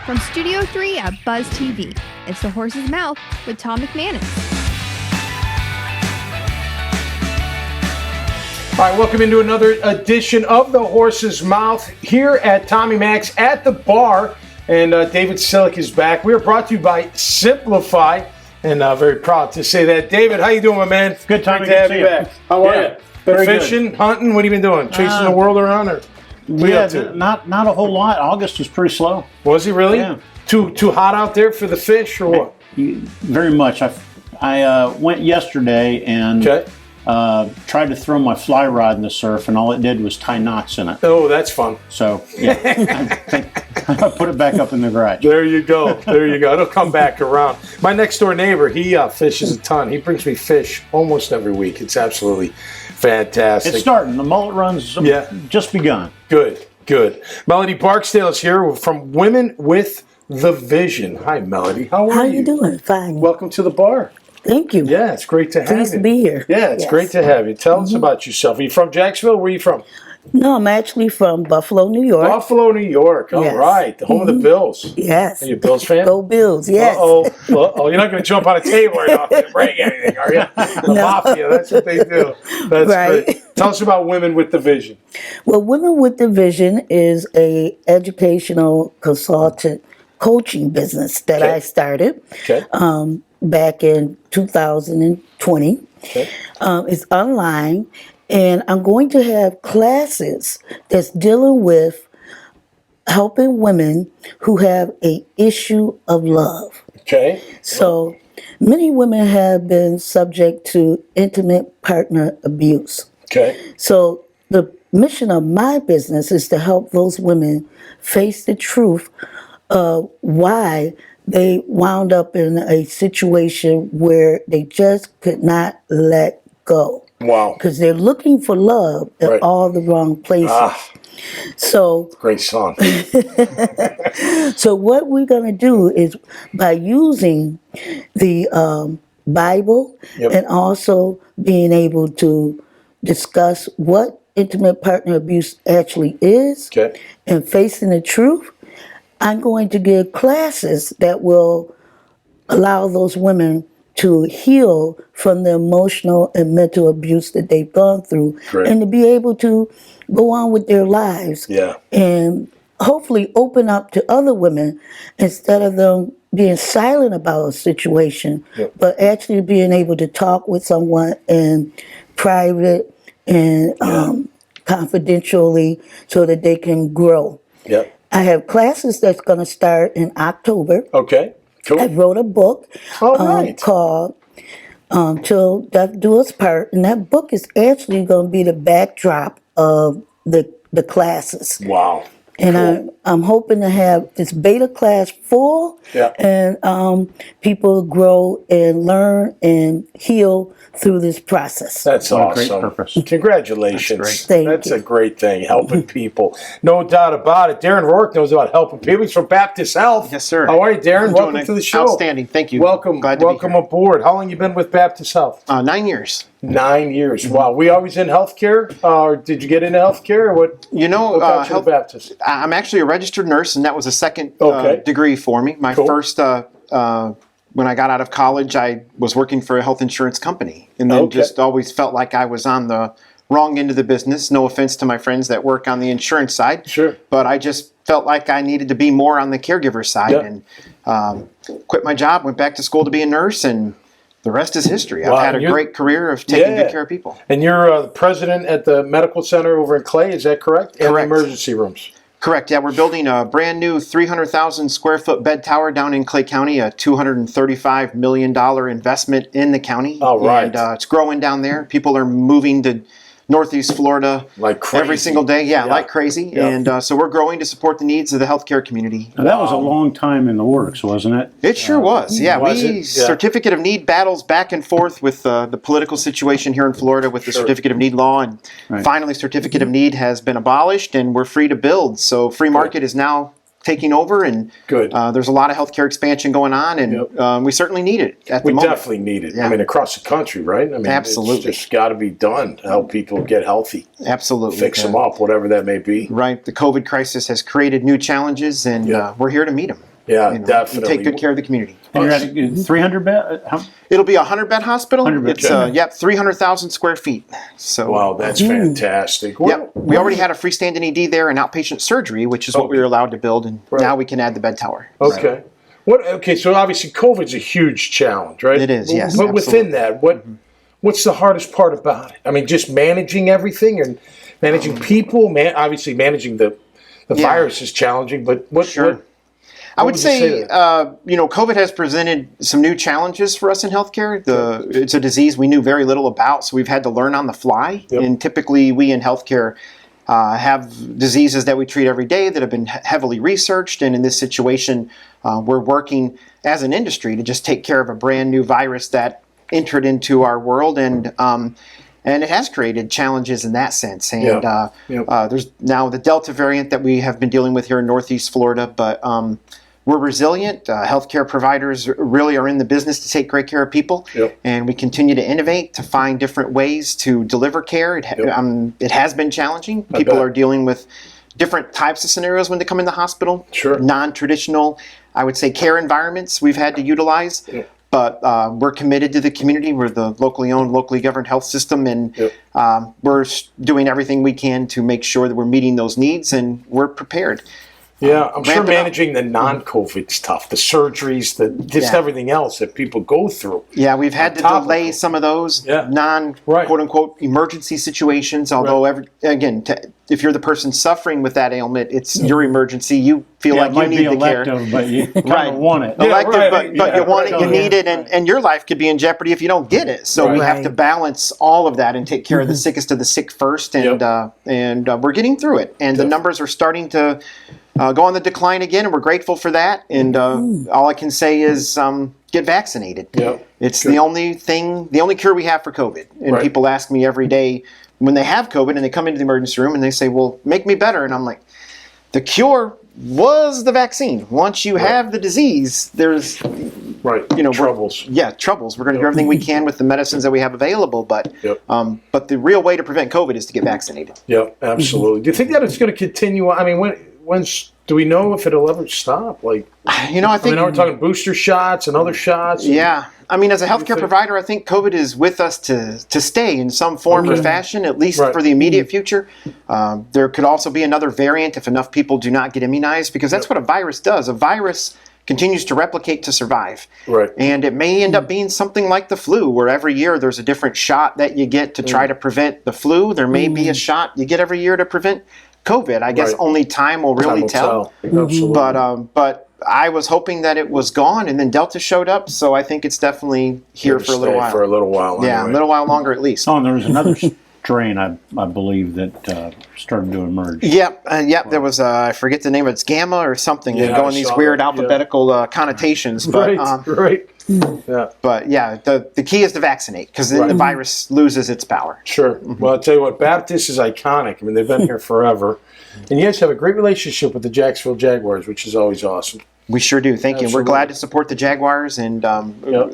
From Studio 3 at Buzz TV, it's The Horse's Mouth with Tom McManus. All right, welcome into another edition of The Horse's Mouth here at Tommy Mac's at the bar. And David Sillick is back. We are brought to you by Simplify. And very proud to say that. David, how you doing, my man? Good, Tommy. Great to have you back. How are you? Been fishing, hunting? What have you been doing? Chasing the world around? Or not a whole lot. August was pretty slow. Was it really? Yeah. Too hot out there for the fish, or what? Very much. I went yesterday and tried to throw my fly rod in the surf, and all it did was tie knots in it. Oh, that's fun. So, yeah, I put it back up in the garage. There you go. There you go. It'll come back around. My next door neighbor, he fishes a ton. He brings me fish almost every week. It's absolutely fantastic. It's starting. The mullet run's just begun. Good. Melody Barksdale is here from Women with the Vision. Hi, Melody. How are you? How you doing? Fine. Welcome to the bar. Thank you. Yeah, it's great to have you. Pleased to be here. Yeah, it's great to have you. Tell us about yourself. Are you from Jacksonville? Where are you from? No, I'm actually from Buffalo, New York. Buffalo, New York. All right. The home of the Bills. Yes. Are you a Bills fan? Go Bills, yes. Uh-oh. You're not going to jump on a table right off and break anything, are you? The Mafia, that's what they do. That's great. Tell us about Women with the Vision. Well, Women with the Vision is a educational consultant coaching business that I started back in 2020. It's online. And I'm going to have classes that's dealing with helping women who have an issue of love. Okay. So many women have been subject to intimate partner abuse. Okay. So the mission of my business is to help those women face the truth of why they wound up in a situation where they just could not let go. Wow. Because they're looking for love in all the wrong places. So great song. So what we're going to do is by using the Bible and also being able to discuss what intimate partner abuse actually is and facing the truth, I'm going to give classes that will allow those women to heal from the emotional and mental abuse that they've gone through and to be able to go on with their lives and hopefully open up to other women instead of them being silent about a situation, but actually being able to talk with someone in private and confidentially so that they can grow. I have classes that's going to start in October. Okay. Cool. I wrote a book called Till Death Do Us Part, and that book is actually going to be the backdrop of the classes. Wow. And I'm hoping to have this beta class full and people grow and learn and heal through this process. That's awesome. Great purpose. Congratulations. That's a great thing, helping people. No doubt about it. Darin Roark knows about helping people. He's from Baptist Health. Yes, sir. How are you, Darin? Welcome to the show. Outstanding. Thank you. Welcome. Welcome aboard. How long you been with Baptist Health? 9 years. 9 years. Wow. We always in healthcare? Or did you get into healthcare? Or what? You know, what got you to Baptist? I'm actually a registered nurse, and that was a second degree for me. My first, when I got out of college, I was working for a health insurance company, and then just always felt like I was on the wrong end of the business. No offense to my friends that work on the insurance side. Sure. But I just felt like I needed to be more on the caregiver side, and quit my job, went back to school to be a nurse, and the rest is history. I've had a great career of taking good care of people. And you're the president at the medical center over in Clay, is that correct? Correct. And the emergency rooms. Correct. Yeah, we're building a brand new 300,000 square foot bed tower down in Clay County, a $235 million investment in the county. All right. And it's growing down there. People are moving to Northeast Florida like crazy. Every single day. Yeah, like crazy. Yeah. And so we're growing to support the needs of the healthcare community. Now, that was a long time in the works, wasn't it? It sure was. Yeah, Certificate of Need battles back and forth with the political situation here in Florida with the Certificate of Need law. And finally, Certificate of Need has been abolished and we're free to build. So free market is now taking over, and there's a lot of healthcare expansion going on, and we certainly need it at the moment. We definitely need it. I mean, across the country, right? I mean, absolutely. It's just got to be done to help people get healthy. Absolutely. Fix them up, whatever that may be. Right. The COVID crisis has created new challenges, and we're here to meet them. Yeah, definitely. And take good care of the community. And you're at 300 bed? It'll be a 100-bed hospital. 100 bed. It's 300,000 square feet. So wow, that's fantastic. Yep, we already had a freestanding ED there and outpatient surgery, which is what we were allowed to build, and now we can add the bed tower. Okay. Okay, so obviously COVID's a huge challenge, right? It is, yes. But within that, what's the hardest part about it? I mean, just managing everything and managing people. Obviously, managing the virus is challenging. But what? I would say, COVID has presented some new challenges for us in healthcare. It's a disease we knew very little about, so we've had to learn on the fly. Yep. And typically, we in healthcare have diseases that we treat every day that have been heavily researched. And in this situation, we're working as an industry to just take care of a brand new virus that entered into our world, and it has created challenges in that sense. And there's now the Delta variant that we have been dealing with here in Northeast Florida, but we're resilient. Healthcare providers really are in the business to take great care of people, and we continue to innovate to find different ways to deliver care. It has been challenging. People are dealing with different types of scenarios when they come in the hospital. Sure. Non-traditional, I would say, care environments we've had to utilize. Yep. But we're committed to the community. We're the locally owned, locally governed health system, and we're doing everything we can to make sure that we're meeting those needs, and we're prepared. Yeah, I'm sure managing the non-COVID stuff, the surgeries, everything else that people go through. Yeah, we've had to delay some of those quote-unquote emergency situations, although, if you're the person suffering with that ailment, it's your emergency. You feel like you need the care. But you kind of want it. Elective, but you want it, you need it, and your life could be in jeopardy if you don't get it. So we have to balance all of that and take care of the sickest of the sick first, and we're getting through it. And the numbers are starting to go on the decline again, and we're grateful for that. And all I can say is get vaccinated. It's the only cure we have for COVID. And people ask me every day when they have COVID and they come into the emergency room and they say, well, make me better. And I'm like, the cure was the vaccine. Once you have the disease, there's troubles. Troubles. We're going to do everything we can with the medicines that we have available, but the real way to prevent COVID is to get vaccinated. Yep, absolutely. Do you think that it's going to continue? I mean, when do we know if it'll ever stop? I think we're talking booster shots and other shots. Yeah. I mean, as a healthcare provider, I think COVID is with us to stay in some form or fashion, at least for the immediate future. There could also be another variant if enough people do not get immunized, because that's what a virus does. A virus continues to replicate to survive. Right. And it may end up being something like the flu, where every year there's a different shot that you get to try to prevent the flu. There may be a shot you get every year to prevent COVID. I guess only time will really tell. Absolutely. But I was hoping that it was gone, and then Delta showed up, so I think it's definitely here for a little while. For a little while, anyway. Yeah, a little while longer at least. Oh, and there was another strain, I believe, that started to emerge. Yep, there was, I forget the name, it's Gamma or something. They go in these weird alphabetical connotations. But, But yeah, the key is to vaccinate, because then the virus loses its power. Sure. Well, I'll tell you what, Baptist is iconic. I mean, they've been here forever. And you guys have a great relationship with the Jacksonville Jaguars, which is always awesome. We sure do. Thank you. We're glad to support the Jaguars, and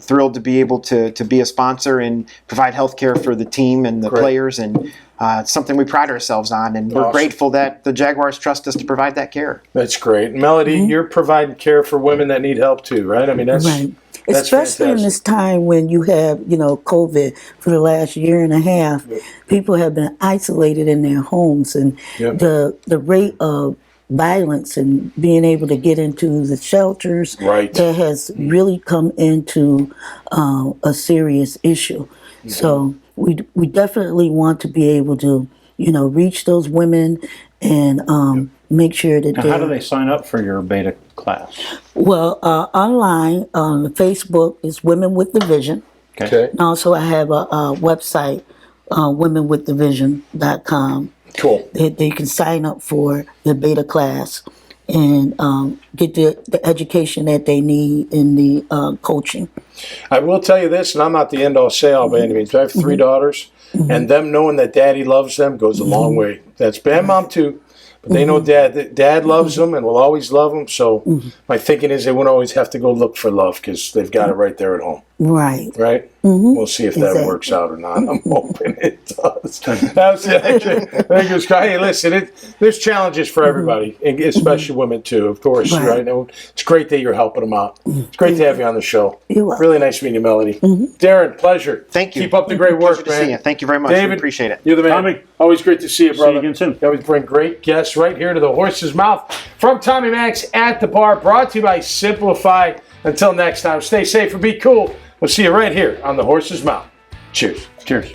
thrilled to be able to be a sponsor and provide health care for the team and the players. And it's something we pride ourselves on, and we're grateful that the Jaguars trust us to provide that care. That's great. Melody, you're providing care for women that need help too, right? I mean, that's especially fantastic. In this time when you have, COVID for the last year and a half, people have been isolated in their homes, and the rate of violence and being able to get into the shelters that has really come into a serious issue. So we definitely want to be able to reach those women and make sure that how do they sign up for your beta class? Well, online on Facebook is Women with the Vision. Okay. And also I have a website, womenwiththevision.com. Cool. They can sign up for the beta class and get the education that they need in the coaching. I will tell you this, and I'm not the end-all say-all by any means. I have 3 daughters, and them knowing that Daddy loves them goes a long way. That's bad, Mom too, but they know Dad loves them and will always love them. So my thinking is they won't always have to go look for love, because they've got it right there at home. Right. Right? We'll see if that works out or not. I'm hoping it does. Thank you, Scott. Hey, listen, there's challenges for everybody, and especially women too, of course. Right? It's great that you're helping them out. It's great to have you on the show. You're welcome. Really nice meeting you, Melody. Darin, pleasure. Thank you. Keep up the great work, Pleasure to see you. Thank you very much. David, we appreciate it. You're the man. Tommy. Always great to see you, brother. See you again soon. You always bring great guests right here to the Horse's Mouth. From Tommy Max at the Bar, brought to you by Simplify. Until next time, stay safe and be cool. We'll see you right here on the Horse's Mouth. Cheers. Cheers.